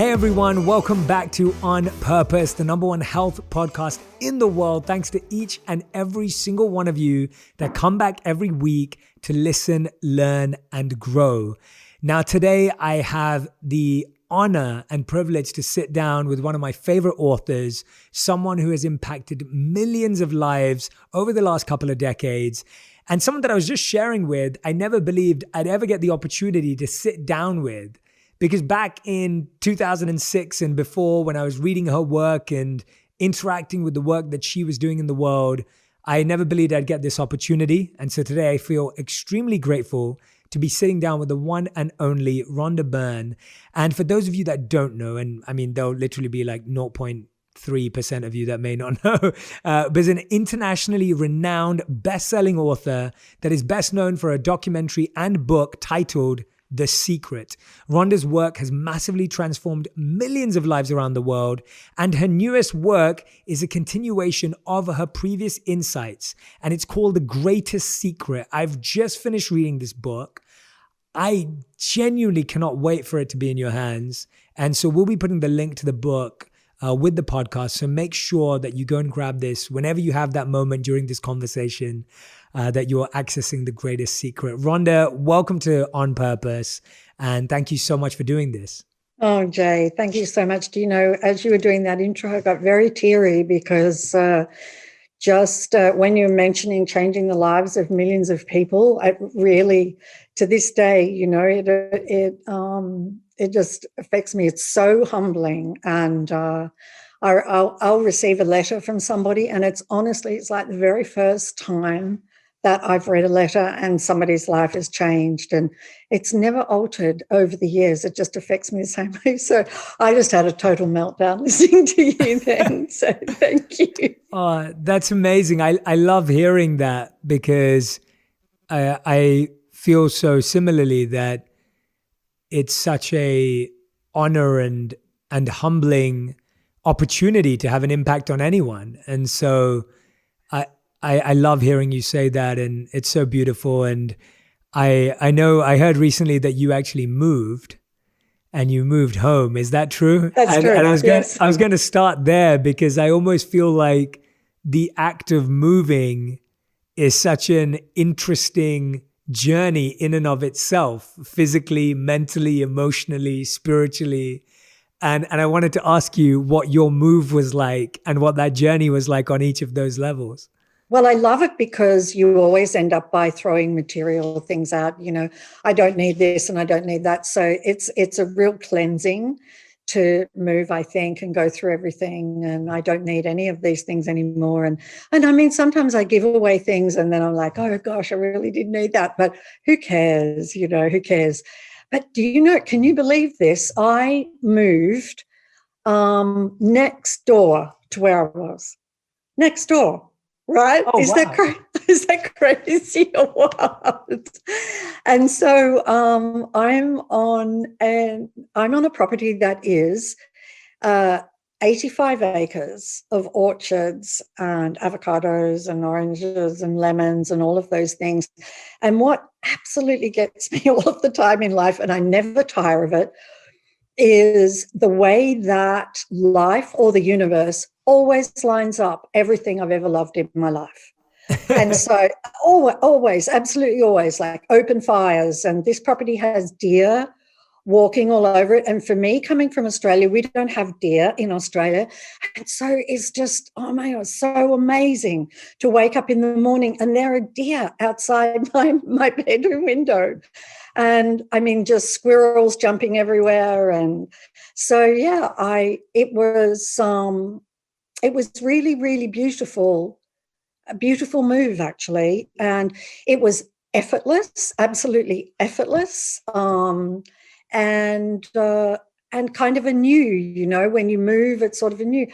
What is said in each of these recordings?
Hey everyone, welcome back to On Purpose, the number one health podcast in the world. Thanks to each and every single one of you that come back every week to listen, learn, and grow. Now today I have the honor and privilege to sit down with one of my favorite authors, someone who has impacted millions of lives over the last couple of decades, and someone that I was just sharing with, I never believed I'd ever get the opportunity to sit down with. Because back in 2006 and before, when I was reading her work and interacting with the work that she was doing in the world, I never believed I'd get this opportunity. And so today I feel extremely grateful to be sitting down with the one and only Rhonda Byrne. And for those of you that don't know, and I mean, there'll literally be like 0.3% of you that may not know, but is an internationally renowned best-selling author that is best known for a documentary and book titled The Secret. Rhonda's work has massively transformed millions of lives around the world, and her newest work is a continuation of her previous insights, and it's called The Greatest Secret. I've just finished reading this book. I genuinely cannot wait for it to be in your hands, and so we'll be putting the link to the book with the podcast, so make sure that you go and grab this whenever you have that moment during this conversation, that you're accessing The Greatest Secret. Rhonda, welcome to On Purpose, and thank you so much for doing this. Oh, Jay, thank you so much. Do you know, as you were doing that intro, I got very teary because just when you were mentioning changing the lives of millions of people, it really, to this day, you know, it just affects me. It's so humbling. And I'll receive a letter from somebody, and it's like the very first time that I've read a letter and somebody's life has changed, and it's never altered over the years. It just affects me the same way. So I just had a total meltdown listening to you then. So thank you. That's amazing. I love hearing that because I feel so similarly that it's such a honor and humbling opportunity to have an impact on anyone. And so I love hearing you say that, and it's so beautiful. And I know I heard recently that you actually moved and you moved home. Is that true? That's true. And Yes. I was going to start there because I almost feel like the act of moving is such an interesting journey in and of itself, physically, mentally, emotionally, spiritually. And I wanted to ask you what your move was like and what that journey was like on each of those levels. Well, I love it because you always end up by throwing material things out. You know, I don't need this and I don't need that. So it's a real cleansing to move, I think, and go through everything. And I don't need any of these things anymore. And I mean, sometimes I give away things and then I'm like, oh gosh, I really did need that. But who cares? You know, who cares? But do you know, can you believe this? I moved next door to where I was. Next door. Right? Oh, Is wow. that crazy or what? And so I'm on a property that is 85 acres of orchards and avocados and oranges and lemons and all of those things. And what absolutely gets me all of the time in life, and I never tire of it, is the way that life or the universe always lines up everything I've ever loved in my life. And so always, absolutely always, like open fires. And this property has deer walking all over it. And for me, coming from Australia, we don't have deer in Australia. And so it's just, oh my God, so amazing to wake up in the morning and there are deer outside my bedroom window. And I mean, just squirrels jumping everywhere. And so, yeah, it was really, really beautiful, a beautiful move, actually. And it was effortless, absolutely effortless. And kind of a new, you know, when you move, it's sort of a new.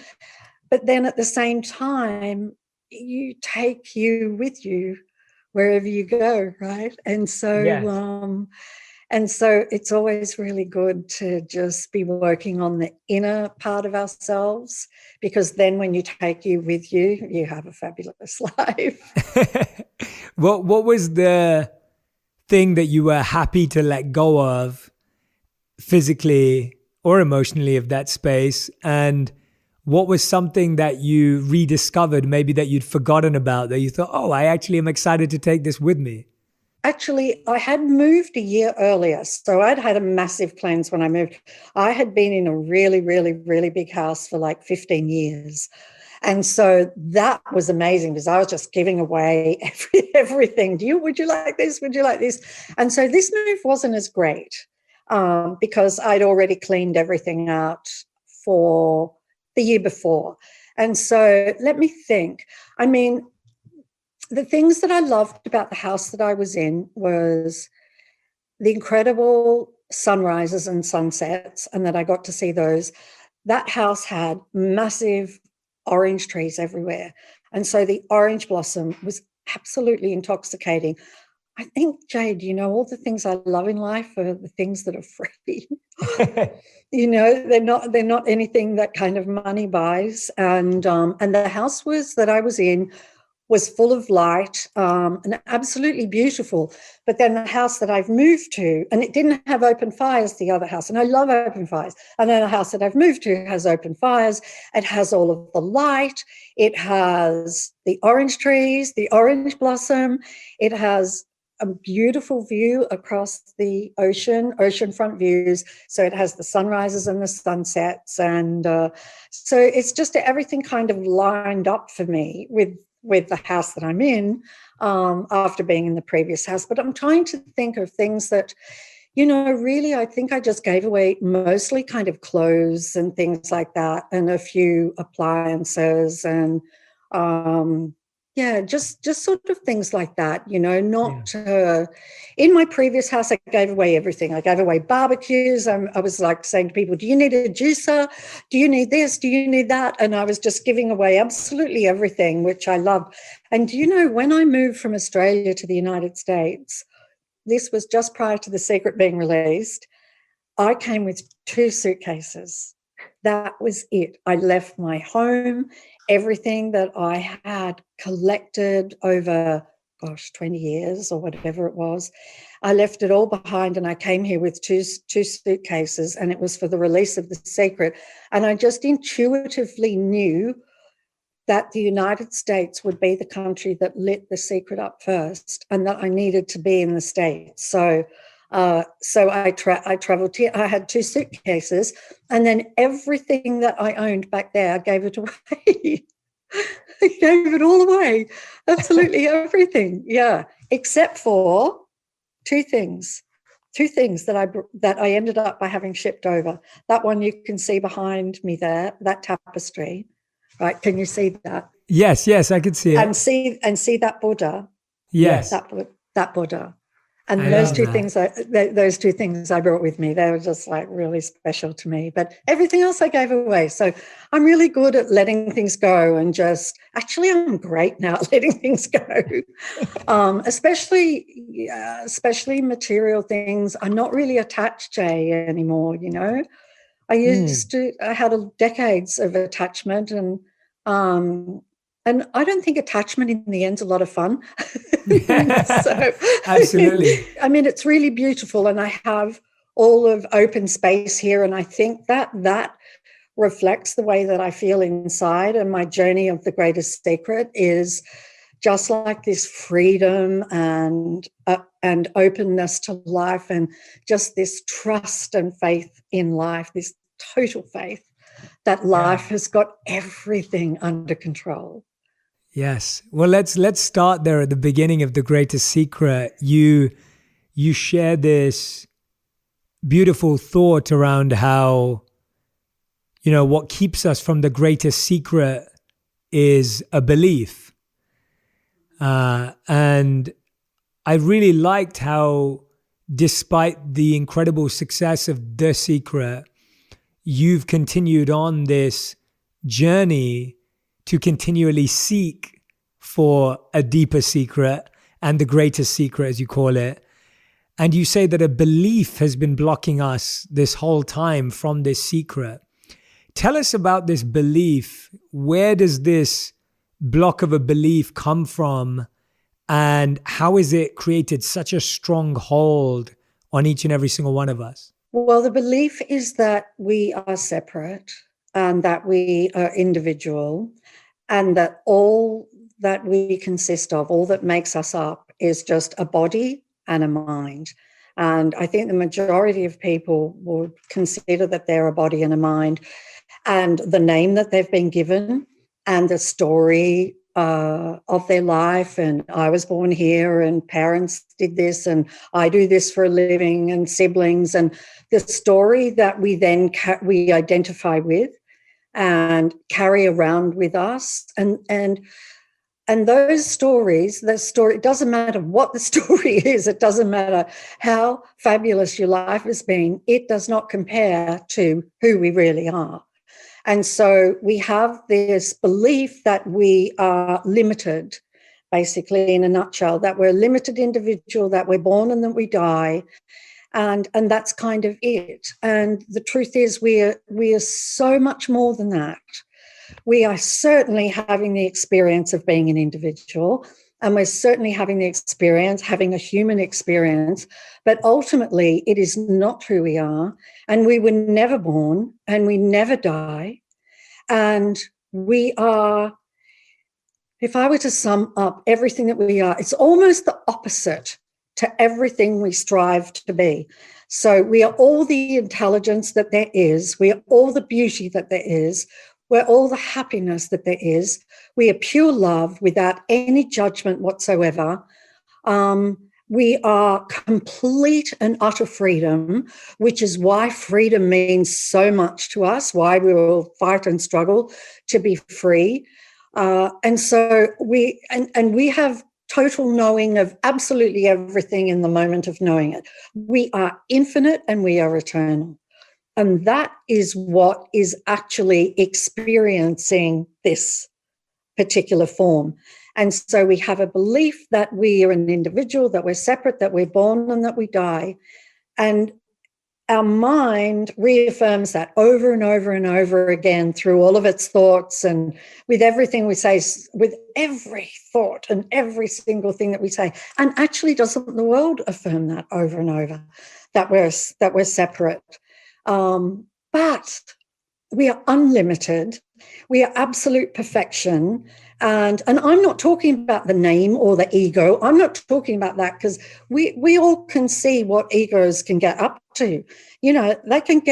But then at the same time, you take you with you wherever you go, right? And so, Yes. and so it's always really good to just be working on the inner part of ourselves, because then when you take you with you, you have a fabulous life. What was the thing that you were happy to let go of physically or emotionally of that space? And what was something that you rediscovered, maybe that you'd forgotten about, that you thought, oh, I actually am excited to take this with me? Actually, I had moved a year earlier. So I'd had a massive cleanse when I moved. I had been in a really, really, really big house for like 15 years. And so that was amazing because I was just giving away everything. Would you like this? Would you like this? And so this move wasn't as great because I'd already cleaned everything out for the year before. And so let me think. I mean, the things that I loved about the house that I was in was the incredible sunrises and sunsets, and that I got to see those. That house had massive orange trees everywhere. And so the orange blossom was absolutely intoxicating. I think, Jade, all the things I love in life are the things that are free. They're not anything that kind of money buys. And the house that I was in was full of light and absolutely beautiful. But then the house that I've moved to, and it didn't have open fires, the other house, and I love open fires. And then the house that I've moved to has open fires. It has all of the light. It has the orange trees, the orange blossom. It has a beautiful view across the oceanfront views. So it has the sunrises and the sunsets. And so it's just everything kind of lined up for me with the house that I'm in after being in the previous house. But I'm trying to think of things that, really, I think I just gave away mostly kind of clothes and things like that, and a few appliances and, just sort of things like that, not in my previous house, I gave away everything. I gave away barbecues. I was like saying to people, do you need a juicer? Do you need this? Do you need that? And I was just giving away absolutely everything, which I love. And when I moved from Australia to the United States, this was just prior to The Secret being released, I came with 2 suitcases. That was it. I left my home, everything that I had collected over, 20 years or whatever it was. I left it all behind and I came here with two suitcases, and it was for the release of The Secret. And I just intuitively knew that the United States would be the country that lit The Secret up first, and that I needed to be in the States. So I traveled here. I had 2 suitcases, and then everything that I owned back there, I gave it away. I gave it all away. Absolutely everything. Yeah. Except for 2 things. 2 things that I ended up by having shipped over. That one you can see behind me there, that tapestry. Right. Can you see that? Yes, I could see it. And see that Buddha. Yes. That Buddha. And those two things I brought with me, they were just like really special to me. But everything else I gave away. So I'm really good at letting things go, and I'm great now at letting things go, especially material things. I'm not really attached, Jay, anymore, I had decades of attachment, and I don't think attachment in the end's a lot of fun. So, absolutely. I mean, it's really beautiful, and I have all of open space here, and I think that reflects the way that I feel inside. And my journey of the greatest secret is just like this freedom and openness to life, and just this trust and faith in life, this total faith that life has got everything under control. Yes. Well, let's start there at the beginning of The Greatest Secret. You share this beautiful thought around how, what keeps us from the greatest secret is a belief. And I really liked how, despite the incredible success of The Secret, you've continued on this journey to continually seek for a deeper secret and the greatest secret, as you call it. And you say that a belief has been blocking us this whole time from this secret. Tell us about this belief. Where does this block of a belief come from? And how has it created such a strong hold on each and every single one of us? Well, the belief is that we are separate and that we are individual, and that all that we consist of, all that makes us up, is just a body and a mind. And I think the majority of people would consider that they're a body and a mind, and the name that they've been given and the story of their life, and I was born here and parents did this and I do this for a living, and siblings, and the story that we then we identify with and carry around with us, and those stories, it doesn't matter what the story is, it doesn't matter how fabulous your life has been, it does not compare to who we really are. And so we have this belief that we are limited, basically, in a nutshell, that we're a limited individual, that we're born and that we die. And that's kind of it. And the truth is we are so much more than that. We are certainly having the experience of being an individual, and we're certainly having the experience, having a human experience, but ultimately it is not who we are, and we were never born and we never die. And we are, if I were to sum up everything that we are, it's almost the opposite to everything we strive to be. So we are all the intelligence that there is. We are all the beauty that there is. We're all the happiness that there is. We are pure love without any judgment whatsoever. We are complete and utter freedom, which is why freedom means so much to us, why we will fight and struggle to be free. And so we have total knowing of absolutely everything in the moment of knowing it. We are infinite and we are eternal. And that is what is actually experiencing this particular form. And so we have a belief that we are an individual, that we're separate, that we're born and that we die. And our mind reaffirms that over and over and over again through all of its thoughts, and with everything we say, with every thought and every single thing that we say. And actually, doesn't the world affirm that over and over, that we're separate? But we are unlimited. We are absolute perfection. And I'm not talking about the name or the ego. I'm not talking about that, because we all can see what egos can get up to. You know, they can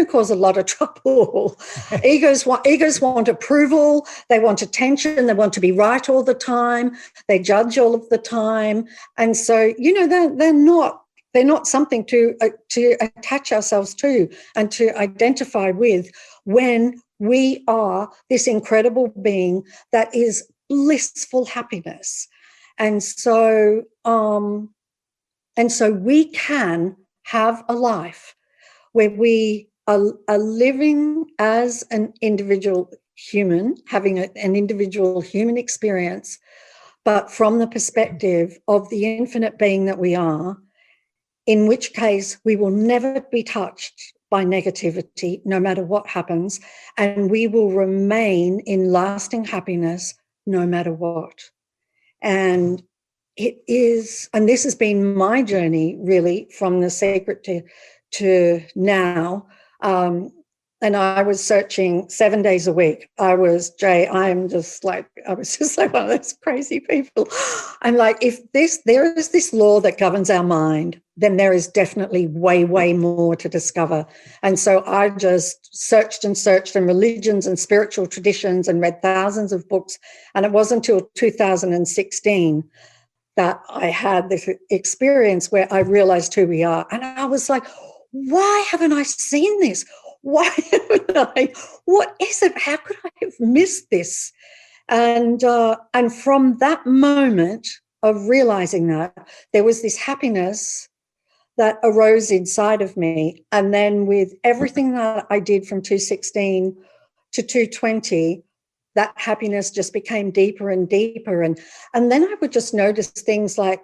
cause a lot of trouble. Egos want approval. They want attention. They want to be right all the time. They judge all of the time. And so, you know, they're not something to attach ourselves to and to identify with, when we are this incredible being that is blissful happiness. And so we can have a life where we are living as an individual human, having an individual human experience, but from the perspective of the infinite being that we are, in which case we will never be touched by negativity, no matter what happens, and we will remain in lasting happiness no matter what. And this has been my journey, really, from the secret to now. And I was searching 7 days a week. I was just like one of those crazy people. I'm like, if there is this law that governs our mind, then there is definitely way, way more to discover. And so I just searched in religions and spiritual traditions and read thousands of books. And it wasn't until 2016 that I had this experience where I realized who we are. And I was like, why haven't I seen this? Why haven't I? What is it? How could I have missed this? And from that moment of realizing that, there was this happiness that arose inside of me. And then with everything that I did from 216 to 220, that happiness just became deeper and deeper. And then I would just notice things like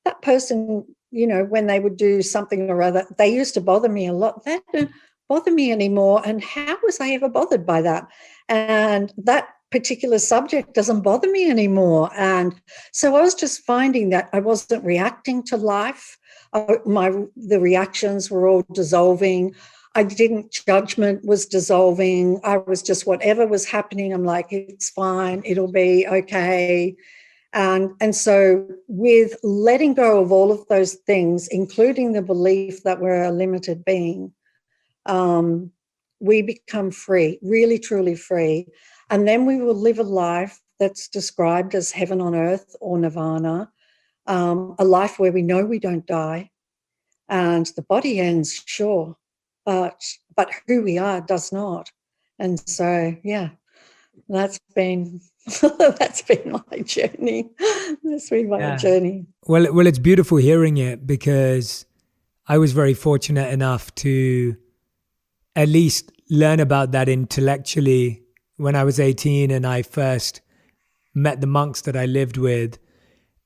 that person, you know, when they would do something or other, they used to bother me a lot. That didn't bother me anymore. And how was I ever bothered by that? And that particular subject doesn't bother me anymore. And so I was just finding that I wasn't reacting to life. The reactions were all dissolving. Judgment was dissolving. I was just, whatever was happening, I'm like, it's fine, it'll be okay. And so with letting go of all of those things, including the belief that we're a limited being, we become free, really, truly free. And then we will live a life that's described as heaven on earth or nirvana, a life where we know we don't die. And the body ends, sure, but who we are does not. And so, yeah, that's been that's been my journey. That's been my journey. Well, it's beautiful hearing it, because I was very fortunate enough to at least learn about that intellectually when I was 18 and I first met the monks that I lived with.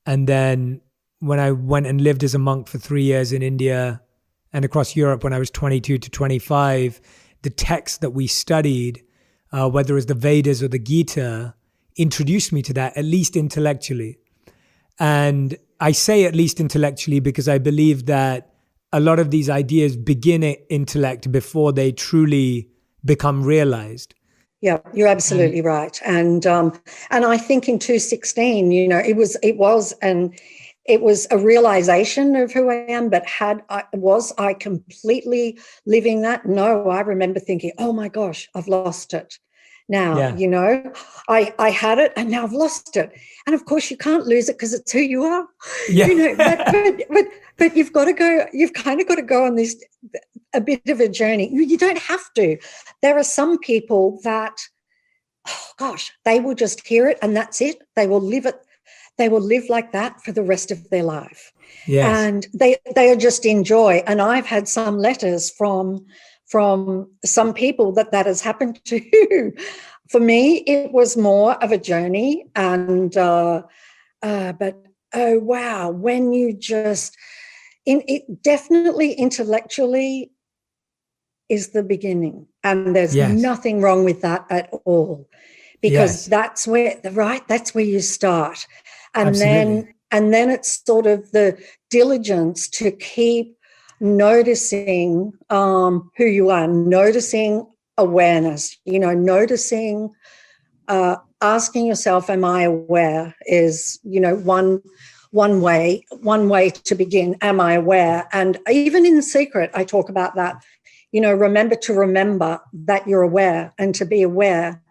And then when I went and lived as a monk for 3 years in India and across Europe when I was 22 to 25, the texts that we studied, whether it was the Vedas or the Gita, introduced me to that, at least intellectually. And I say at least intellectually because I believe that a lot of these ideas begin at intellect before they truly become realized. Yeah, you're absolutely right. And I think in 2016, it was a realization of who I am, but was I completely living that? No, I remember thinking, oh my gosh, I've lost it. Now, I had it and now I've lost it. And of course you can't lose it because it's who you are. Yeah. But you've got to go, you've kind of got to go on this, a bit of a journey. You don't have to. There are some people that, oh gosh, they will just hear it and that's it. They will live it. They will live like that for the rest of their life. Yes. And they are just enjoy. And I've had some letters from some people that has happened to. For me, it was more of a journey. And but oh wow, when you just it definitely intellectually is the beginning, and there's nothing wrong with that at all, because that's where you start, and Absolutely. then it's sort of the diligence to keep noticing who you are, noticing awareness, noticing, asking yourself, am I aware, is, one way to begin. Am I aware? And even in Secret, I talk about that, remember to remember that you're aware and to be aware.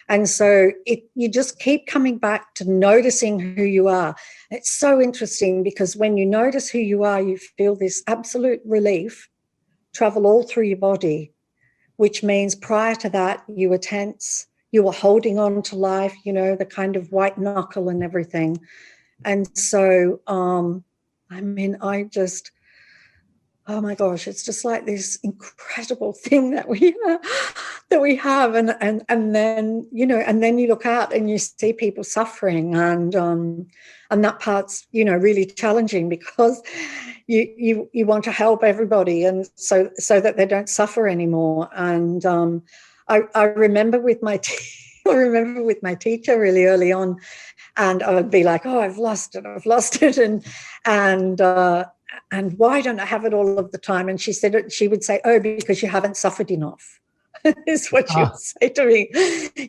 And so you just keep coming back to noticing who you are. It's so interesting because when you notice who you are, you feel this absolute relief travel all through your body, which means prior to that, you were tense, you were holding on to life, the kind of white knuckle and everything. And so, oh my gosh, it's just like this incredible thing that we have, and then and then you look out and you see people suffering, and that part's really challenging because you want to help everybody, and so that they don't suffer anymore. And I remember with my teacher really early on, and I would be like, oh, I've lost it, and why don't I have it all of the time? And she would say, oh, because you haven't suffered enough. Is what she would say to me.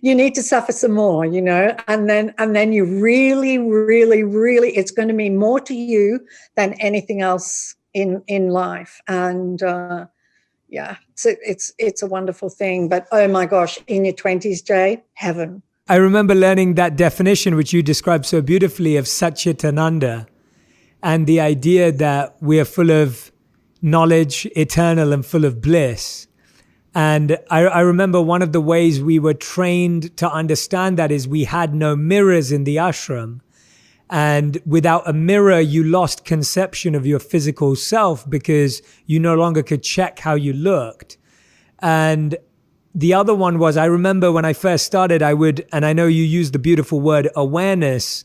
You need to suffer some more, and then you really, really, really, it's going to mean more to you than anything else in life. And it's a wonderful thing. But oh my gosh, in your 20s, Jay, heaven. I remember learning that definition, which you described so beautifully, of Satchitananda, and the idea that we are full of knowledge, eternal, and full of bliss. And I remember one of the ways we were trained to understand that is we had no mirrors in the ashram. And without a mirror, you lost conception of your physical self because you no longer could check how you looked. And the other one was, I remember when I first started, and I know you used the beautiful word awareness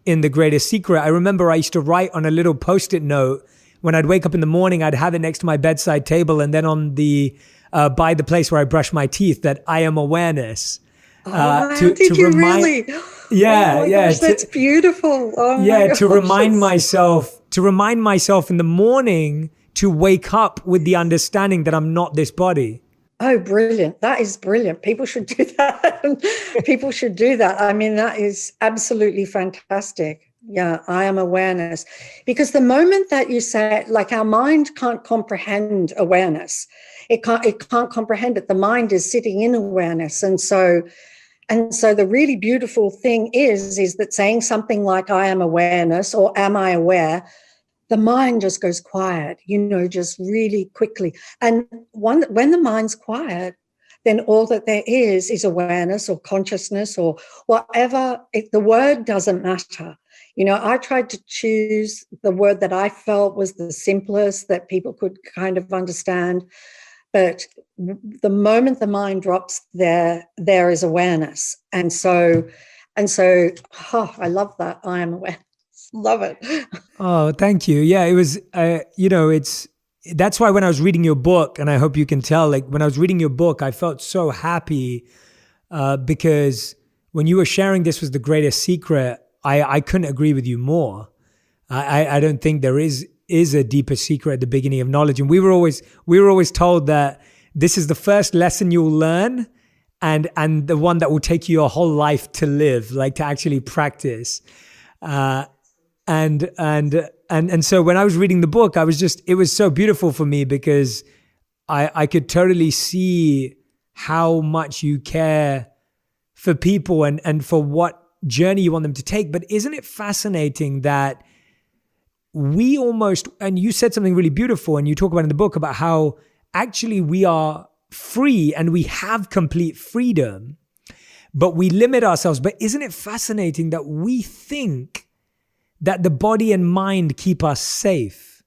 in The Greatest Secret. I remember I used to write on a little Post-it note. When I'd wake up in the morning, I'd have it next to my bedside table, and then on the by the place where I brush my teeth, that I am awareness. Oh, wow. To Did you remind, really? Oh yeah, my yeah, gosh, that's beautiful. Oh my to gosh. remind myself in the morning to wake up with the understanding that I'm not this body. Oh, brilliant. That is brilliant. People should do that. People should do that. I mean, that is absolutely fantastic. Yeah, I am awareness. Because the moment that you say, like, our mind can't comprehend awareness, it can't comprehend it. The mind is sitting in awareness. And so the really beautiful thing is that saying something like I am awareness or am I aware, the mind just goes quiet, just really quickly. And when the mind's quiet, then all that there is awareness or consciousness or whatever. The word doesn't matter. I tried to choose the word that I felt was the simplest, that people could kind of understand. But the moment the mind drops, there is awareness. And so, I love that. I am aware. Love it. Oh, thank you. Yeah, it was, that's why when I was reading your book, and I hope you can tell, like when I was reading your book, I felt so happy because when you were sharing this was the greatest secret, I couldn't agree with you more. I don't think there is a deeper secret at the beginning of knowledge. And we were always told that this is the first lesson you'll learn and the one that will take you your whole life to live, like to actually practice. And so when I was reading the book, it was so beautiful for me because I could totally see how much you care for people and for what journey you want them to take. But isn't it fascinating that we almost, and you said something really beautiful, and you talk about in the book about how actually we are free and we have complete freedom, but we limit ourselves. But isn't it fascinating that we think that the body and mind keep us safe?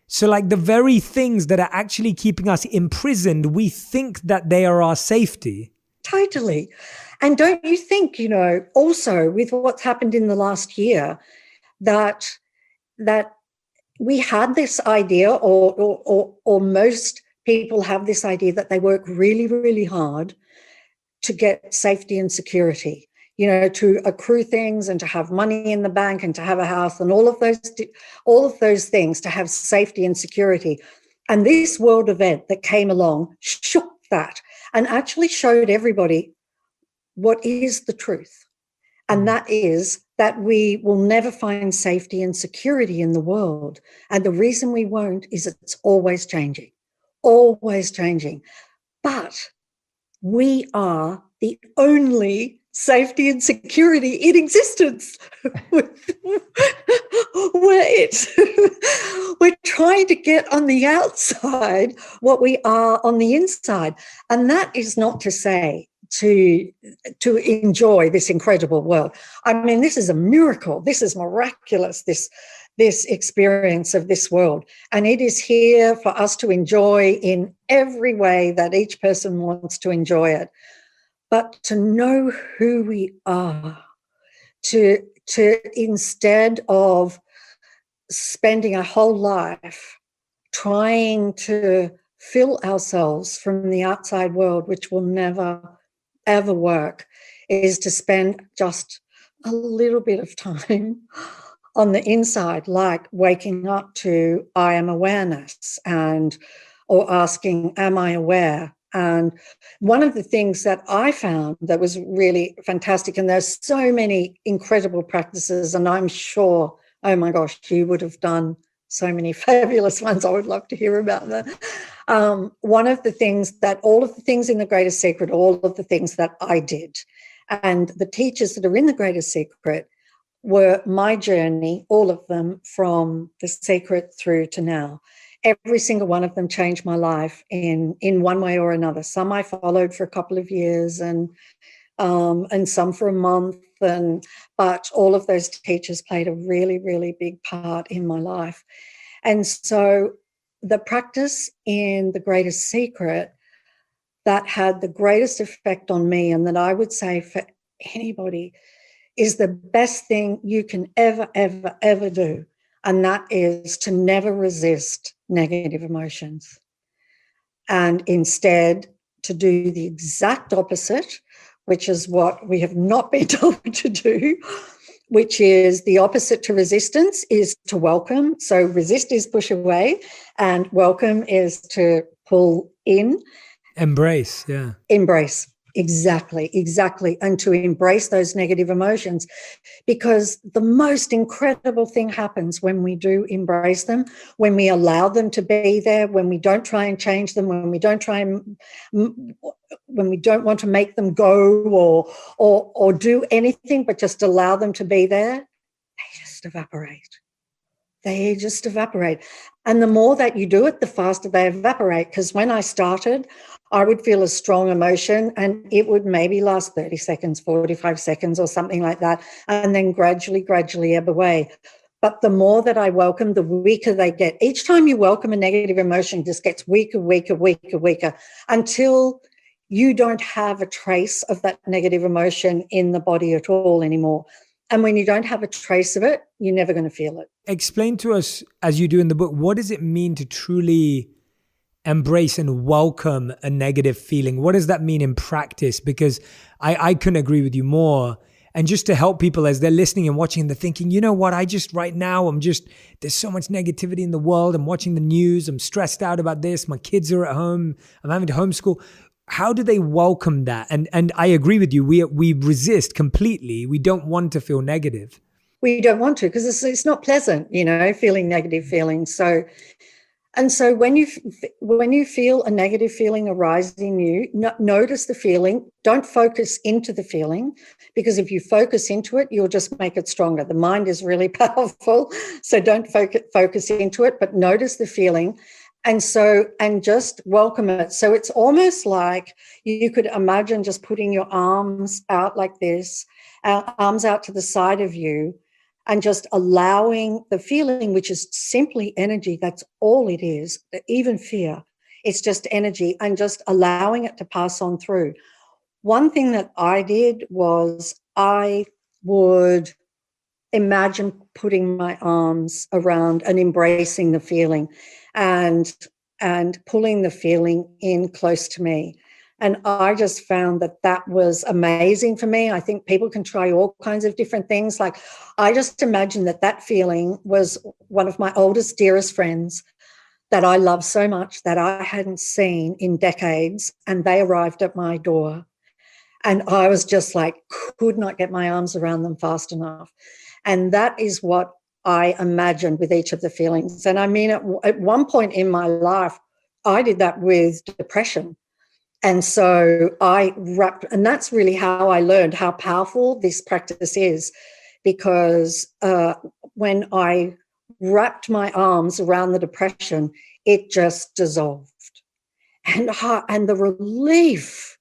So like the very things that are actually keeping us imprisoned, we think that they are our safety. Totally. And don't you think, also with what's happened in the last year, that we had this idea, or most people have this idea that they work really, really hard to get safety and security, to accrue things and to have money in the bank and to have a house and all of those things, to have safety and security. And this world event that came along shook that and actually showed everybody what is the truth. And that is that we will never find safety and security in the world. And the reason we won't is it's always changing, always changing. But we are the only safety and security in existence. We're trying to get on the outside what we are on the inside. And that is not to say to enjoy this incredible world. I mean, this is a miracle. This is miraculous, this experience of this world. And it is here for us to enjoy in every way that each person wants to enjoy it. But to know who we are, to instead of spending a whole life trying to fill ourselves from the outside world, which will never, ever work, is to spend just a little bit of time on the inside, like waking up to I am awareness, or asking, am I aware? And one of the things that I found that was really fantastic, and there's so many incredible practices, and I'm sure, oh my gosh, you would have done so many fabulous ones. I would love to hear about that. One of the things that all of the things in the Greatest Secret, all of the things that I did, and the teachers that are in the Greatest Secret were my journey, all of them, from the secret through to now. Every single one of them changed my life in one way or another. Some I followed for a couple of years, and some for a month, but all of those teachers played a really, really big part in my life. And so the practice in the Greatest Secret that had the greatest effect on me, and that I would say for anybody, is the best thing you can ever, ever, ever do. And that is to never resist negative emotions, and instead to do the exact opposite, which is what we have not been told to do, which is the opposite to resistance is to welcome. So resist is push away and welcome is to pull in. Embrace, yeah. Embrace. Exactly. And to embrace those negative emotions, because the most incredible thing happens when we do embrace them, when we allow them to be there, when we don't try and change them, when we don't want to make them go or do anything, but just allow them to be there, they just evaporate. And the more that you do it, the faster they evaporate. Because when I started, I would feel a strong emotion and it would maybe last 30 seconds, 45 seconds or something like that, and then gradually ebb away. But the more that I welcome, the weaker they get. Each time you welcome a negative emotion, it just gets weaker, until you don't have a trace of that negative emotion in the body at all anymore. And when you don't have a trace of it, you're never going to feel it. Explain to us, as you do in the book, what does it mean to truly embrace and welcome a negative feeling? What does that mean in practice? Because I couldn't agree with you more. And just to help people as they're listening and watching, they're thinking, you know what, right now, there's so much negativity in the world. I'm watching the news. I'm stressed out about this. My kids are at home. I'm having to homeschool. How do they welcome that? And I agree with you. We resist completely. We don't want to feel negative. We don't want to, because it's not pleasant, feeling negative feelings. So when you feel a negative feeling arise in you, notice the feeling. Don't focus into the feeling, because if you focus into it, you'll just make it stronger. The mind is really powerful, so don't focus into it, but notice the feeling. And just welcome it. So it's almost like you could imagine just putting your arms out like this, arms out to the side of you, and just allowing the feeling, which is simply energy. That's all it is, even fear. It's just energy, and just allowing it to pass on through. One thing that I did was I would imagine putting my arms around and embracing the feeling and pulling the feeling in close to me. And I just found that was amazing for me. I think people can try all kinds of different things. Like, I just imagined that feeling was one of my oldest, dearest friends that I love so much that I hadn't seen in decades, and they arrived at my door. And I was just like, could not get my arms around them fast enough. And that is what I imagined with each of the feelings. And I mean, at one point in my life, I did that with depression. And so and that's really how I learned how powerful this practice is, because when I wrapped my arms around the depression, it just dissolved. And the relief,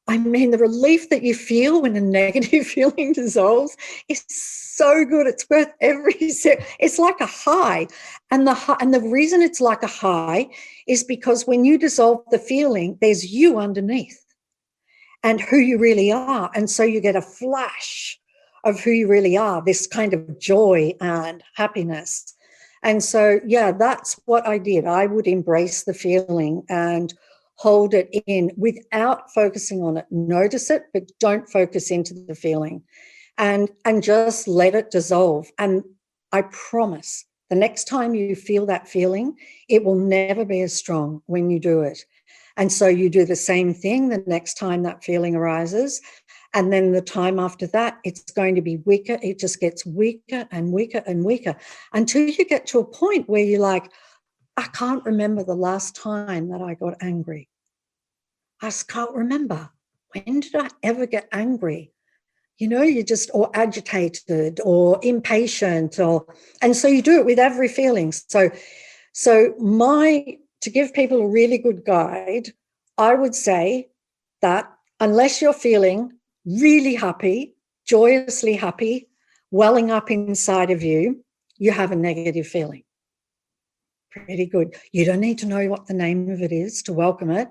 the relief that you feel when a negative feeling dissolves is so good. It's worth every second. It's like a high. And the reason it's like a high is because when you dissolve the feeling, there's you underneath and who you really are. And so you get a flash of who you really are, this kind of joy and happiness. And so, yeah, that's what I did. I would embrace the feeling and hold it in without focusing on it. Notice it, but don't focus into the feeling, and just let it dissolve. And I promise the next time you feel that feeling, it will never be as strong when you do it. And so you do the same thing the next time that feeling arises. And then the time after that, it's going to be weaker. It just gets weaker and weaker and weaker until you get to a point where you're like, I can't remember the last time that I got angry. I just can't remember. When did I ever get angry? You just, or agitated or impatient, and so you do it with every feeling. So to give people a really good guide, I would say that unless you're feeling really happy, joyously happy, welling up inside of you, you have a negative feeling. Pretty good. You don't need to know what the name of it is to welcome it.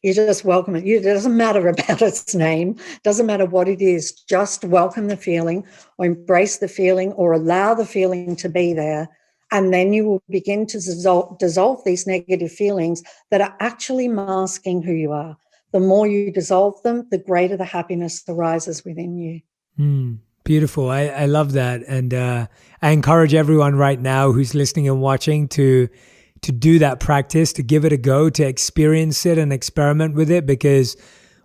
You just welcome it. It doesn't matter about its name. Doesn't matter what it is. Just welcome the feeling, or embrace the feeling, or allow the feeling to be there. And then you will begin to dissolve these negative feelings that are actually masking who you are. the more you dissolve them, the greater the happiness arises within you. Beautiful. I love that. And I encourage everyone right now who's listening and watching to do that practice, to give it a go, to experience it and experiment with it, because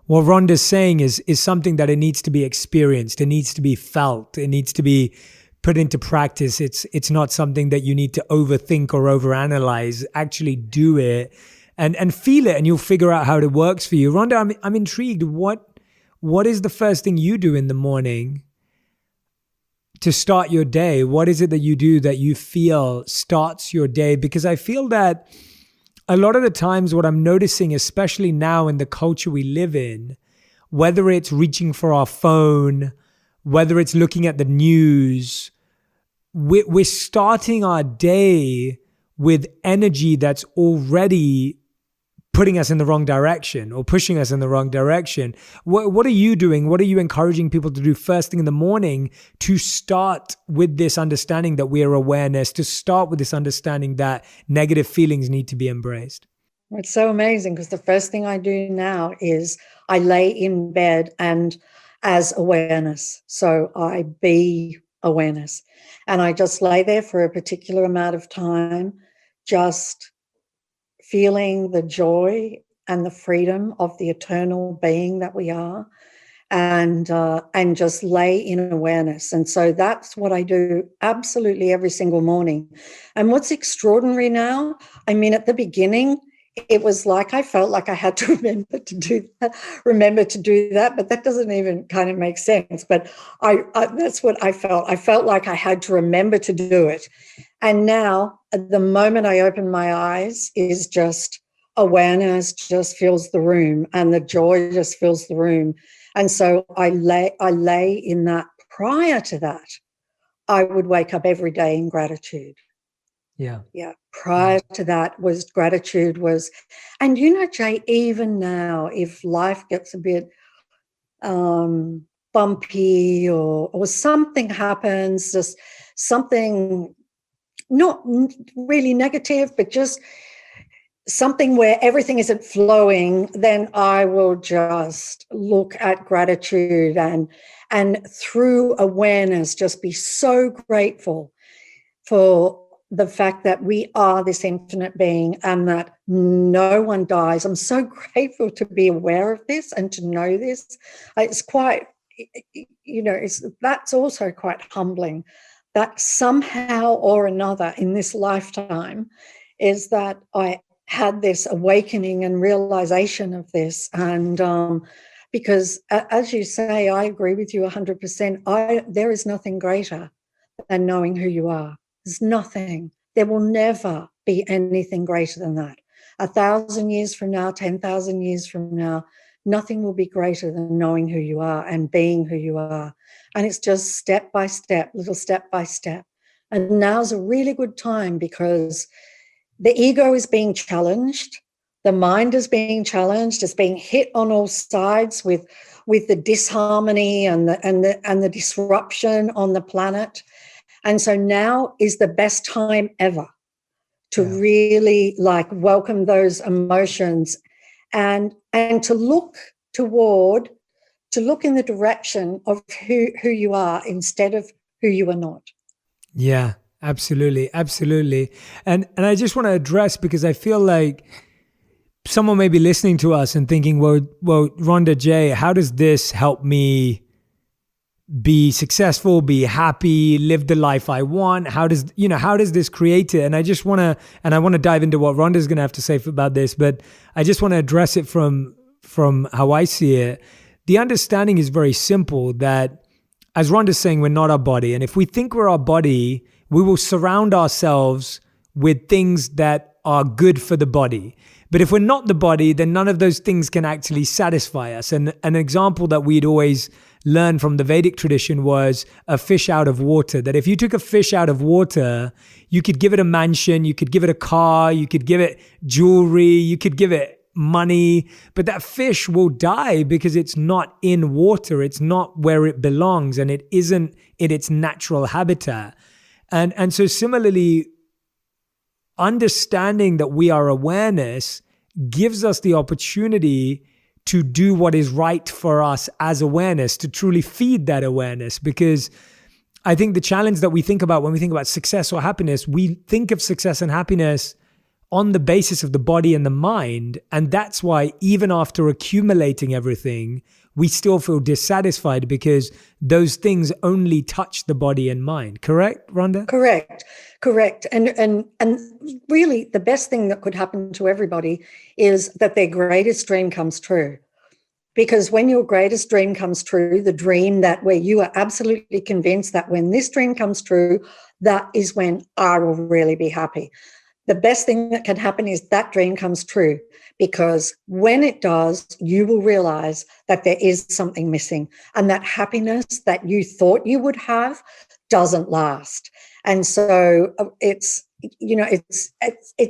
what Rhonda's saying is something that it needs to be experienced. It needs to be felt. It needs to be put into practice. It's not something that you need to overthink or overanalyze. Actually do it and feel it, and you'll figure out how it works for you. Rhonda, I'm intrigued. What is the first thing you do in the morning to start your day? What is it that you do that you feel starts your day? Because I feel that a lot of the times what I'm noticing, especially now in the culture we live in, whether it's reaching for our phone, whether it's looking at the news, we're starting our day with energy that's already putting us in the wrong direction or pushing us in the wrong direction. What are you doing? What are you encouraging people to do first thing in the morning to start with this understanding that we are awareness, to start with this understanding that negative feelings need to be embraced? It's so amazing, because the first thing I do now is I lay in bed and as awareness. So I be awareness. And I just lay there for a particular amount of time, just feeling the joy and the freedom of the eternal being that we are, and just lay in awareness. And so that's what I do absolutely every single morning. And what's extraordinary now, I mean, at the beginning, it was like I felt like I had to remember to do that, but that doesn't even kind of make sense. But I that's what I felt. I felt like I had to remember to do it. And now, at the moment I open my eyes, is just awareness just fills the room, and the joy just fills the room. And so I lay in that. Prior to that, I would wake up every day in gratitude. Yeah. Prior to that was gratitude was, and Jay, even now, if life gets a bit bumpy or something happens, just something not really negative, but just something where everything isn't flowing, then I will just look at gratitude and through awareness, just be so grateful for the fact that we are this infinite being and that no one dies. I'm so grateful to be aware of this and to know this. It's quite, that's also quite humbling, that somehow or another in this lifetime is that I had this awakening and realization of this. And because as you say, I agree with you 100%. There is nothing greater than knowing who you are. There's nothing. There will never be anything greater than that. 1,000 years from now, 10,000 years from now, nothing will be greater than knowing who you are and being who you are. And it's just step by step, little step by step. And now's a really good time because the ego is being challenged. The mind is being challenged. It's being hit on all sides with the disharmony and the disruption on the planet. And so now is the best time ever to really welcome those emotions and to look in the direction of who you are instead of who you are not. Yeah, absolutely. Absolutely. And I just want to address, because I feel like someone may be listening to us and thinking, well, Rhonda J, how does this help me be successful, be happy, live the life I want? How does this create it? And I just want to dive into what Rhonda's going to have to say about this, but I just want to address it from how I see it. The understanding is very simple, that as Rhonda's saying, we're not our body. And if we think we're our body, we will surround ourselves with things that are good for the body. But if we're not the body, then none of those things can actually satisfy us. And an example that we'd always learn from the Vedic tradition was a fish out of water. That if you took a fish out of water, you could give it a mansion, you could give it a car, you could give it jewelry, you could give it money, but that fish will die because it's not in water. It's not where it belongs, and it isn't in its natural habitat. And so similarly, understanding that we are awareness gives us the opportunity to do what is right for us as awareness, to truly feed that awareness. Because I think the challenge that we think about when we think about success or happiness, we think of success and happiness on the basis of the body and the mind. And that's why even after accumulating everything, we still feel dissatisfied because those things only touch the body and mind. Correct, Rhonda? Correct. And really the best thing that could happen to everybody is that their greatest dream comes true. Because when your greatest dream comes true, the dream that where you are absolutely convinced that when this dream comes true, that is when I will really be happy. The best thing that can happen is that dream comes true, because when it does, you will realize that there is something missing, and that happiness that you thought you would have doesn't last. And so it's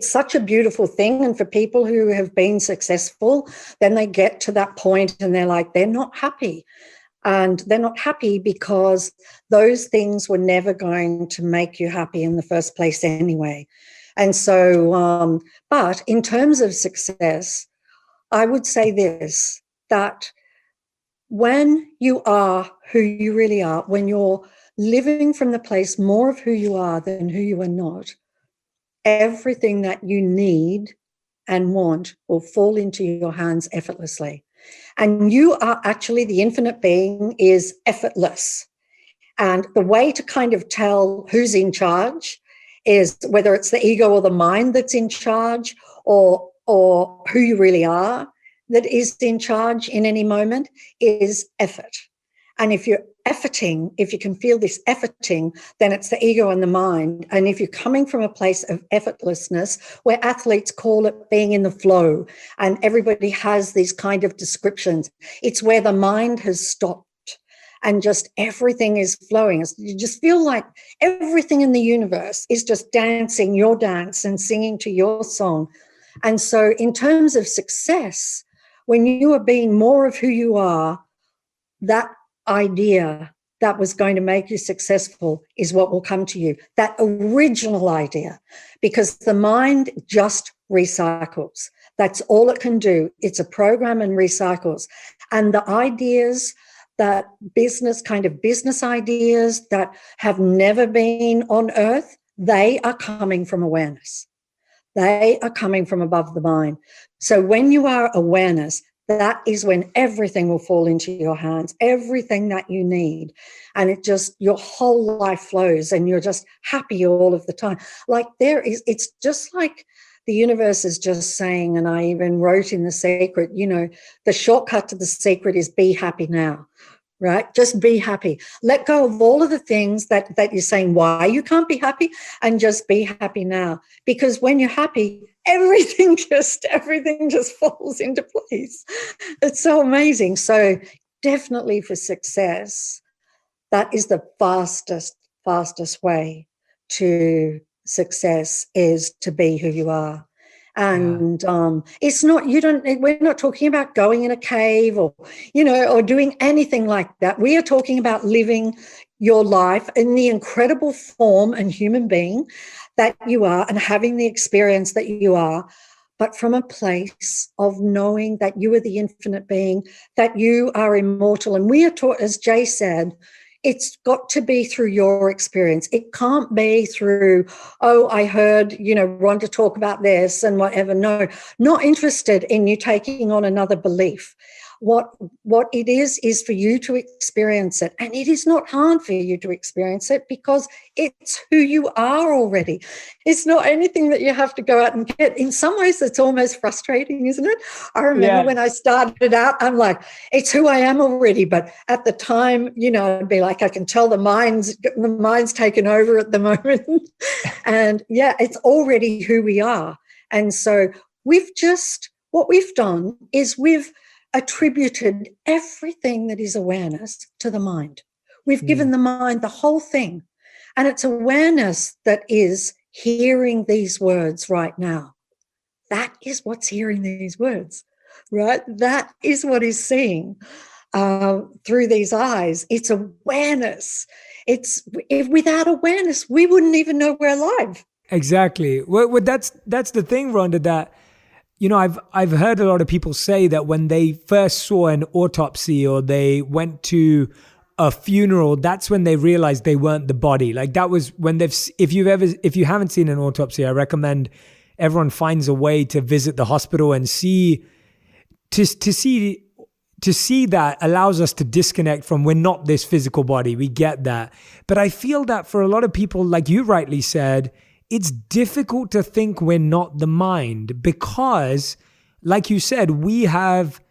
such a beautiful thing. And for people who have been successful, then they get to that point and they're like, they're not happy. And they're not happy because those things were never going to make you happy in the first place anyway. And so, but in terms of success, I would say this, that when you are who you really are, when you're living from the place more of who you are than who you are not, everything that you need and want will fall into your hands effortlessly. And you are actually, the infinite being is effortless. And the way to kind of tell who's in charge is whether it's the ego or the mind that's in charge, or who you really are that is in charge in any moment, is effort. And if you're efforting, if you can feel this efforting, then it's the ego and the mind. And if you're coming from a place of effortlessness, where athletes call it being in the flow, and everybody has these kind of descriptions, it's where the mind has stopped and just everything is flowing. You just feel like everything in the universe is just dancing your dance and singing to your song. And so in terms of success, when you are being more of who you are, that idea that was going to make you successful is what will come to you, that original idea, because the mind just recycles. That's all it can do. It's a program and recycles. And the ideas that business ideas that have never been on earth, they are coming from awareness. They are coming from above the mind. So when you are awareness, that is when everything will fall into your hands, everything that you need. And it just, your whole life flows and you're just happy all of the time. Like it's just like the universe is just saying, and I even wrote in The Secret, the shortcut to the secret is be happy now. Right? Just be happy. Let go of all of the things that you're saying why you can't be happy, and just be happy now. Because when you're happy, everything just falls into place. It's so amazing. So definitely for success, that is the fastest way to success, is to be who you are. And it's not, we're not talking about going in a cave or doing anything like that. We are talking about living your life in the incredible form and human being that you are, and having the experience that you are, but from a place of knowing that you are the infinite being, that you are immortal. And we are taught, as Jay said, it's got to be through your experience. It can't be through, I heard, Rhonda talk about this and whatever. No, not interested in you taking on another belief. What it is for you to experience it. And it is not hard for you to experience it, because it's who you are already. It's not anything that you have to go out and get. In some ways, it's almost frustrating, isn't it? I remember when I started out, I'm like, it's who I am already. But at the time, I'd be like, I can tell the mind's taken over at the moment. And it's already who we are. And so what we've done is we've attributed everything that is awareness to the mind. We've given the mind the whole thing. And it's awareness that is hearing these words right now. That is what's hearing these words, right? That is what is seeing through these eyes. It's awareness. Without awareness, we wouldn't even know we're alive. Exactly. Well, that's the thing, Rhonda, that I've heard a lot of people say that when they first saw an autopsy or they went to a funeral, that's when they realized they weren't the body. Like that was when if you haven't seen an autopsy, I recommend everyone finds a way to visit the hospital and see that allows us to disconnect from we're not this physical body. We get that. But I feel that for a lot of people, like you rightly said, it's difficult to think we're not the mind because, like you said, we have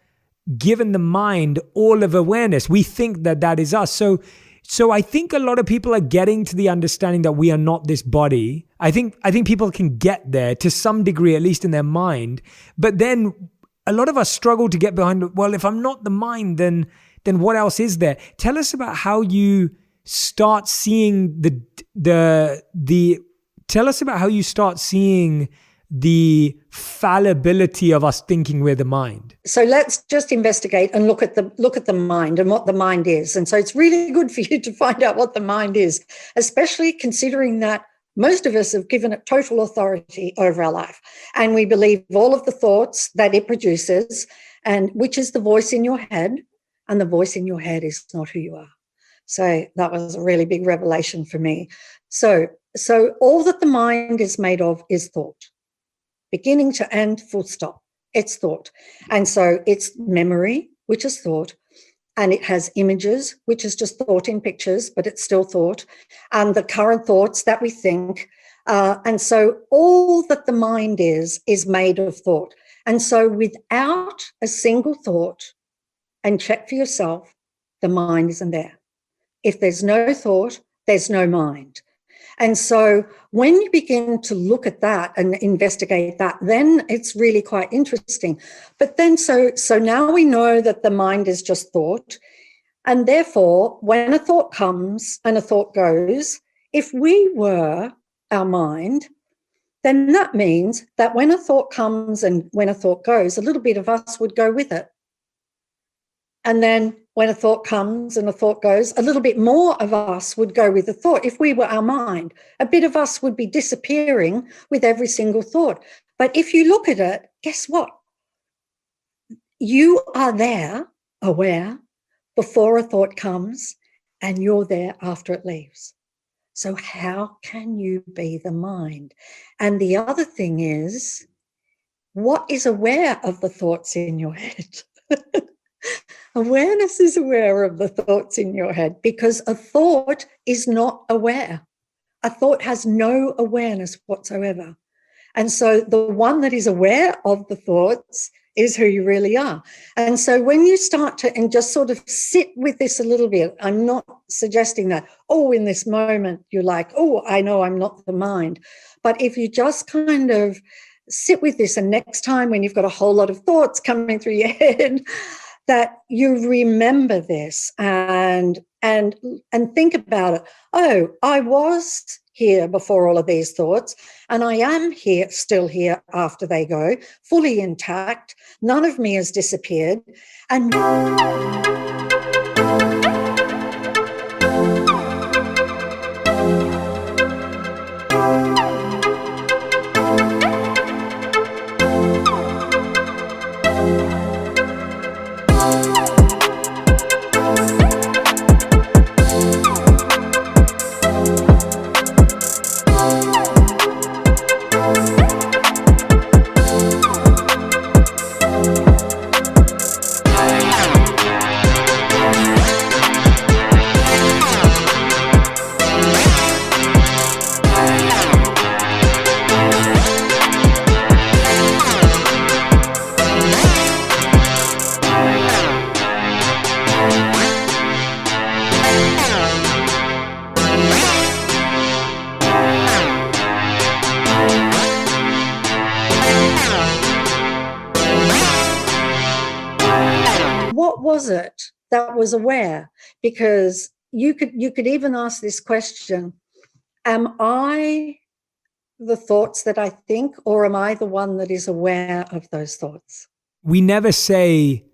given the mind all of awareness. We think that is us. So I think a lot of people are getting to the understanding that we are not this body. I think people can get there to some degree, at least in their mind. But then a lot of us struggle to get behind, well, if I'm not the mind, then what else is there? Tell us about how you start seeing tell us about how you start seeing the fallibility of us thinking we're the mind. So let's just investigate and look at the mind and what the mind is. And so it's really good for you to find out what the mind is, especially considering that most of us have given it total authority over our life. And we believe all of the thoughts that it produces, and which is the voice in your head. And the voice in your head is not who you are. So that was a really big revelation for me. So all that the mind is made of is thought. Beginning to end, full stop. It's thought. And so it's memory, which is thought. And it has images, which is just thought in pictures, but it's still thought. And the current thoughts that we think. And so all that the mind is made of thought. And so without a single thought, and check for yourself, the mind isn't there. If there's no thought, there's no mind. And so when you begin to look at that and investigate that, then it's really quite interesting. But then so now we know that the mind is just thought. And therefore, when a thought comes and a thought goes, if we were our mind, then that means that when a thought comes and when a thought goes, a little bit of us would go with it. And then when a thought comes and a thought goes, a little bit more of us would go with the thought. If we were our mind, a bit of us would be disappearing with every single thought. But if you look at it, guess what? You are there, aware, before a thought comes, and you're there after it leaves. So how can you be the mind? And the other thing is, what is aware of the thoughts in your head? Awareness is aware of the thoughts in your head because a thought is not aware. A thought has no awareness whatsoever. And so the one that is aware of the thoughts is who you really are. And so when you start to and just sort of sit with this a little bit, I'm not suggesting that, in this moment you're like, I know I'm not the mind. But if you just kind of sit with this, and next time when you've got a whole lot of thoughts coming through your head, that you remember this and think about it. I was here before all of these thoughts, and I am here, still here after they go, fully intact. None of me has disappeared. And what was it that was aware? Because you could even ask this question, am I the thoughts that I think, or am I the one that is aware of those thoughts? We never say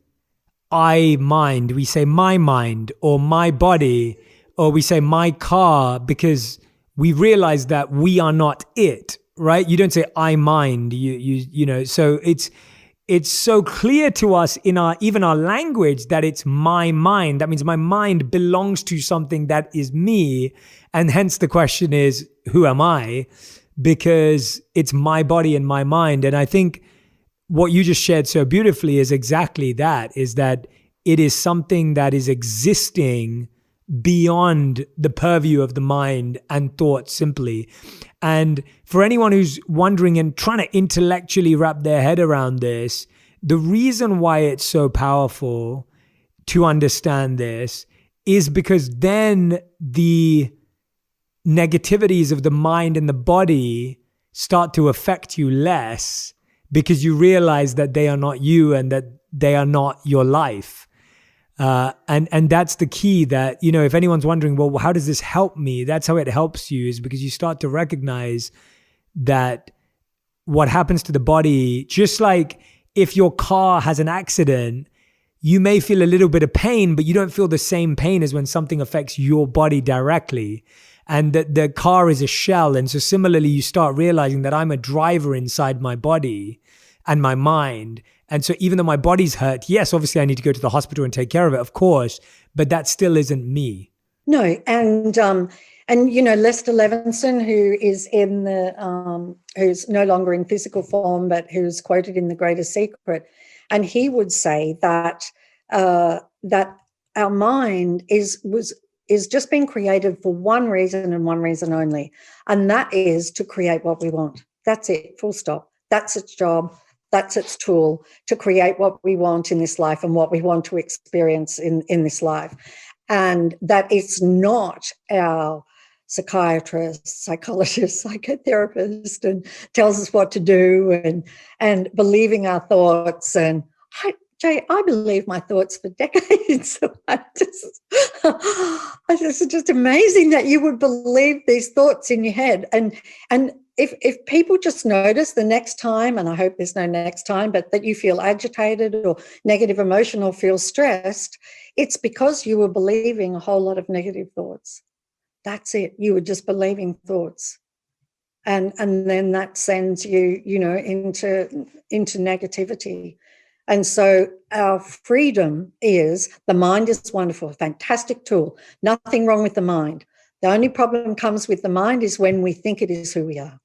I mind. We say my mind or my body, or we say my car, because we realize that we are not it. right? You don't say I mind. You know. So it's so clear to us in even our language that it's my mind. That means my mind belongs to something that is me, and hence the question is, who am I? Because it's my body and my mind. And I think what you just shared so beautifully is exactly that, is that it is something that is existing beyond the purview of the mind and thought simply. And for anyone who's wondering and trying to intellectually wrap their head around this, the reason why it's so powerful to understand this is because then the negativities of the mind and the body start to affect you less, because you realize that they are not you and that they are not your life. And that's the key, that, you know, if anyone's wondering, well, how does this help me? That's how it helps you, is because you start to recognize that what happens to the body, just like if your car has an accident, you may feel a little bit of pain, but you don't feel the same pain as when something affects your body directly. And that the car is a shell. And so similarly, you start realizing that I'm a driver inside my body and my mind. And so even though my body's hurt, yes, obviously I need to go to the hospital and take care of it, of course, but that still isn't me. No, and you know, Lester Levinson, who is in the who's no longer in physical form, but who's quoted in The Greatest Secret, and he would say that that our mind is just being created for one reason and one reason only, and that is to create what we want. That's it, full stop. That's its job. That's its tool, to create what we want in this life and what we want to experience in this life. And that it's not our psychiatrist, psychologist, psychotherapist, and tells us what to do, and believing our thoughts. And Jay, I believe my thoughts for decades. It's just amazing that you would believe these thoughts in your head. And if people just notice the next time, and I hope there's no next time, but that you feel agitated or negative emotion or feel stressed, it's because you were believing a whole lot of negative thoughts. That's it. You were just believing thoughts. And then that sends you, you know, into negativity. And so our freedom is, the mind is wonderful, fantastic tool. Nothing wrong with the mind. The only problem comes with the mind is when we think it is who we are.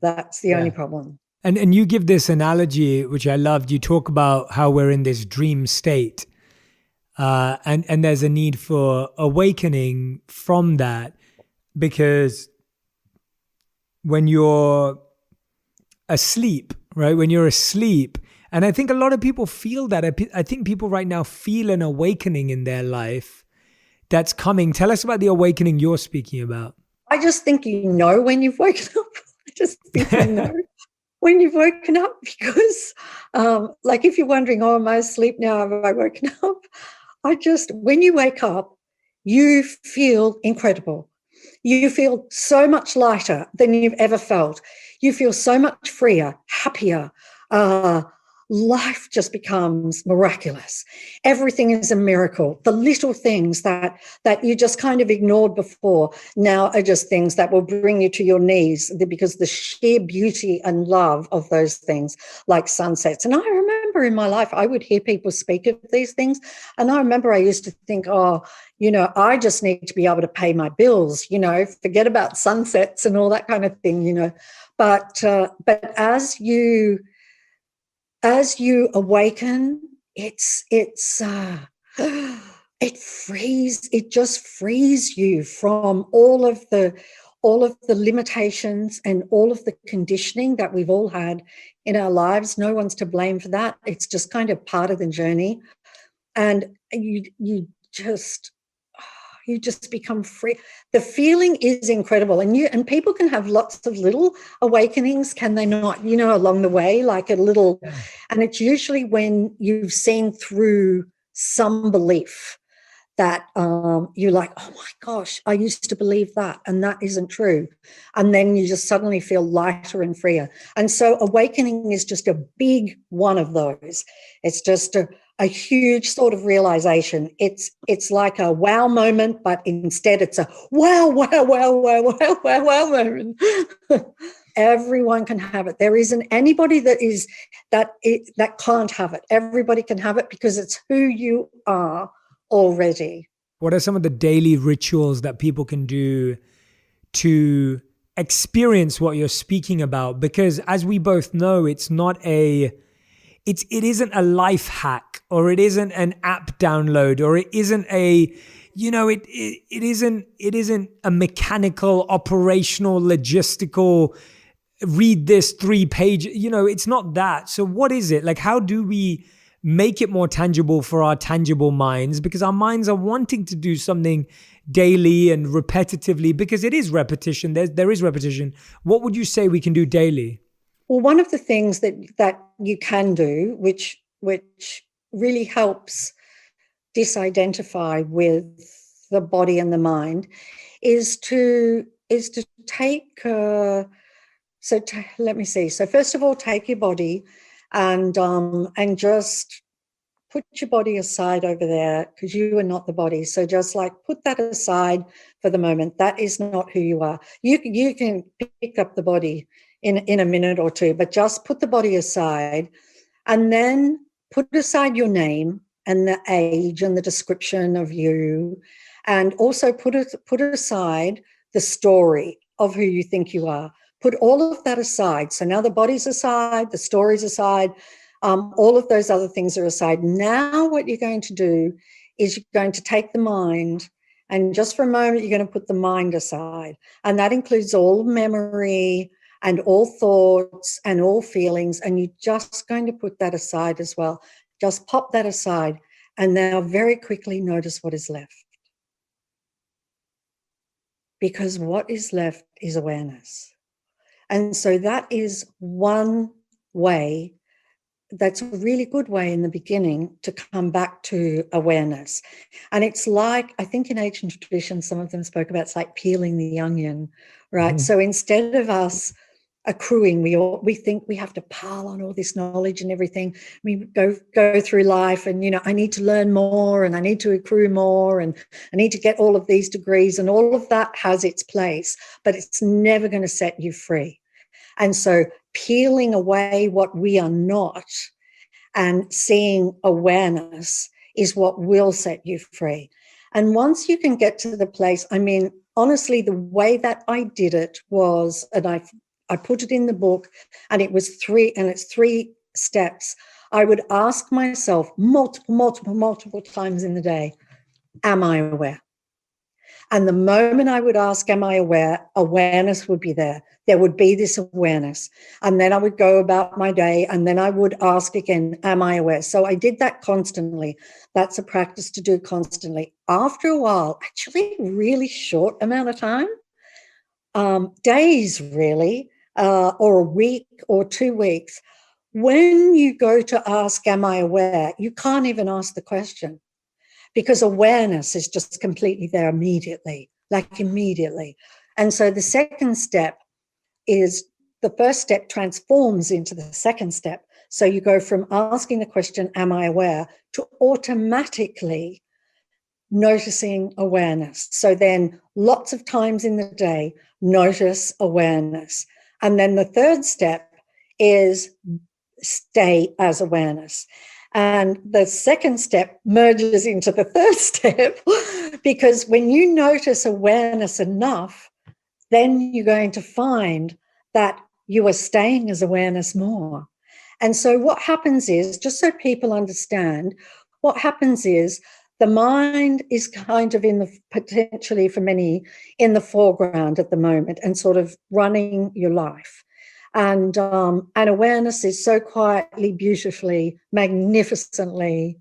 That's the only problem. And you give this analogy, which I loved. You talk about how we're in this dream state, and there's a need for awakening from that, because when you're asleep, right? When you're asleep, and I think a lot of people feel that. I think people right now feel an awakening in their life that's coming. Tell us about the awakening you're speaking about. I just think you know when you've woken up. I just think you know when you've woken up, because like if you're wondering, oh, am I asleep now? Have I woken up? When you wake up, you feel incredible. You feel so much lighter than you've ever felt. You feel so much freer, happier. Life just becomes miraculous. Everything is a miracle. The little things that you just kind of ignored before now are just things that will bring you to your knees, because the sheer beauty and love of those things, like sunsets. And I remember in my life, I would hear people speak of these things. And I remember I used to think, oh, you know, I just need to be able to pay my bills, you know, forget about sunsets and all that kind of thing, you know. But as you awaken, it just frees you from all of the limitations and all of the conditioning that we've all had in our lives. No one's to blame for that. It's just kind of part of the journey. And you just become free. The feeling is incredible. And people can have lots of little awakenings, can they not, you know, along the way, like a little, and it's usually when you've seen through some belief that you're like, oh my gosh, I used to believe that, and that isn't true. And then you just suddenly feel lighter and freer. And so awakening is just a big one of those. It's just a huge sort of realization. It's like a wow moment, but instead it's a wow, wow, wow, wow, wow, wow, wow moment. Everyone can have it. There isn't anybody that can't have it. Everybody can have it because it's who you are already. What are some of the daily rituals that people can do to experience what you're speaking about? Because as we both know, it isn't a life hack, or it isn't an app download, or it isn't it isn't a mechanical, operational, logistical, read this 3-page, it's not that. So what is it? Like, how do we make it more tangible for our tangible minds? Because our minds are wanting to do something daily and repetitively, because it is repetition. There is repetition. What would you say we can do daily? Well, one of the things that you can do, which really helps disidentify with the body and the mind, is to take. Let me see. So first of all, take your body and just put your body aside over there, because you are not the body. So just like put that aside for the moment. That is not who you are. You can pick up the body in a minute or two, but just put the body aside, and then put aside your name and the age and the description of you, and also put aside the story of who you think you are. Put all of that aside. So now the body's aside, the story's aside, all of those other things are aside. Now what you're going to do is you're going to take the mind, and just for a moment, you're going to put the mind aside. And that includes all memory and all thoughts and all feelings. And you're just going to put that aside as well. Just pop that aside. And now very quickly notice what is left. Because what is left is awareness. And so that is one way, that's a really good way in the beginning to come back to awareness. And it's like, I think in ancient traditions, some of them spoke about, it's like peeling the onion, right? Mm-hmm. So instead of us accruing, we think we have to pile on all this knowledge and everything. We go through life and, I need to learn more, and I need to accrue more, and I need to get all of these degrees, and all of that has its place, but it's never going to set you free. And so peeling away what we are not and seeing awareness is what will set you free. And once you can get to the place, honestly, the way that I did it was, and I put it in the book, and it's 3 steps. I would ask myself multiple times in the day, am I aware? And the moment I would ask, am I aware, awareness would be there. There would be this awareness. And then I would go about my day, and then I would ask again, am I aware? So I did that constantly. That's a practice to do constantly. After a while, actually really short amount of time, days really, or a week or 2 weeks, when you go to ask, am I aware, you can't even ask the question, because awareness is just completely there immediately. And so the second step is, the first step transforms into the second step. So you go from asking the question, am I aware, to automatically noticing awareness. So then lots of times in the day, notice awareness. And then the third step is stay as awareness. And the second step merges into the third step, because when you notice awareness enough, then you're going to find that you are staying as awareness more. And so what happens is, just so people understand, what happens is the mind is kind of potentially for many in the foreground at the moment, and sort of running your life. And awareness is so quietly, beautifully, magnificently,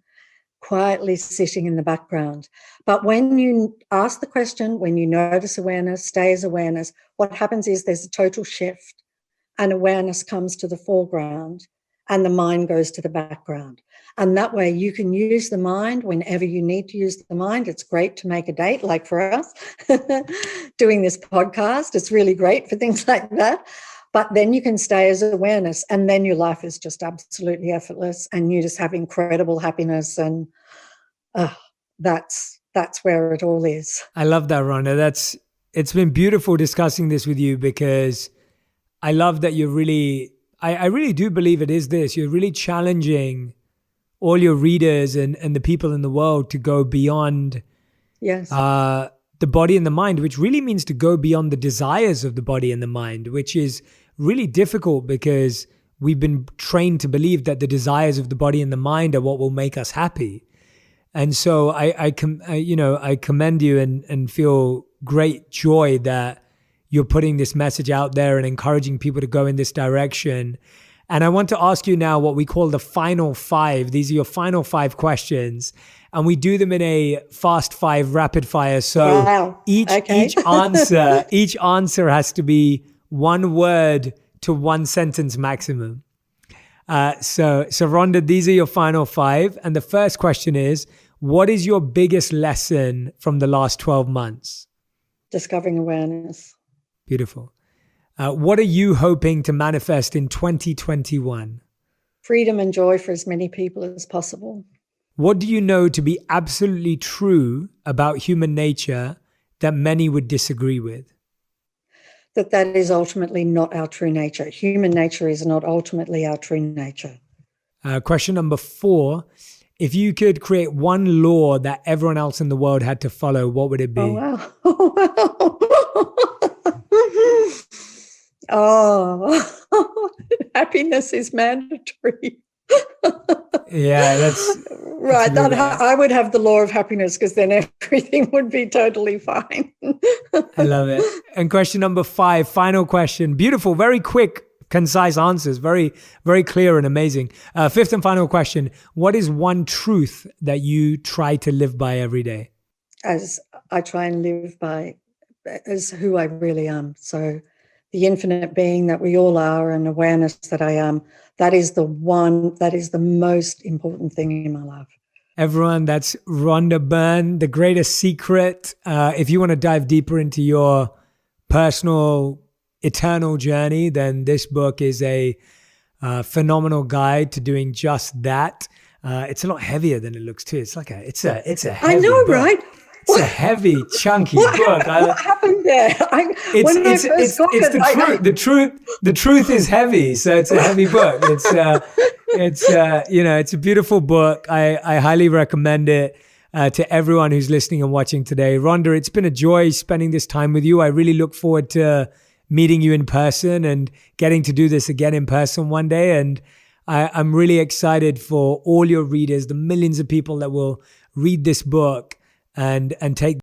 quietly sitting in the background. But when you ask the question, when you notice awareness, stay as awareness, what happens is there's a total shift, and awareness comes to the foreground and the mind goes to the background. And that way you can use the mind whenever you need to use the mind. It's great to make a date, like for us, doing this podcast. It's really great for things like that. But then you can stay as awareness, and then your life is just absolutely effortless, and you just have incredible happiness, and that's where it all is. I love that, Rhonda. It's been beautiful discussing this with you, because I love that you're really, I really do believe it is this. You're really challenging all your readers and the people in the world to go beyond Yes. the body and the mind, which really means to go beyond the desires of the body and the mind, which is really difficult because we've been trained to believe that the desires of the body and the mind are what will make us happy. And so I commend you and feel great joy that you're putting this message out there and encouraging people to go in this direction. And I want to ask you now what we call the final 5. These are your final 5 questions. And we do them in a fast 5 rapid fire. So wow. each answer has to be 1 word to 1 sentence maximum. So Rhonda, these are your final 5. And the first question is, what is your biggest lesson from the last 12 months? Discovering awareness. Beautiful. What are you hoping to manifest in 2021? Freedom and joy for as many people as possible. What do you know to be absolutely true about human nature that many would disagree with? That is ultimately not our true nature. Human nature is not ultimately our true nature. Question number 4. If you could create 1 law that everyone else in the world had to follow, what would it be? Happiness is mandatory. Yeah, that's right. I would have the law of happiness, because then everything would be totally fine. I love it. And question number 5, final question. Beautiful, very quick, concise answers, very, very clear and amazing. 5th and final question. What is 1 truth that you try to live by every day? As I try and live by, as who I really am. So the infinite being that we all are, and awareness that I am, that is the most important thing in my life. Everyone, that's Rhonda Byrne, The Greatest Secret. If you want to dive deeper into your personal, eternal journey, then this book is a phenomenal guide to doing just that. It's a lot heavier than it looks too. It's a heavy I know, book. right? It's a heavy, chunky book. What happened there? The truth is heavy, so it's a heavy book. It's a beautiful book. I highly recommend it to everyone who's listening and watching today. Rhonda, it's been a joy spending this time with you. I really look forward to meeting you in person and getting to do this again in person one day. And I'm really excited for all your readers, the millions of people that will read this book and take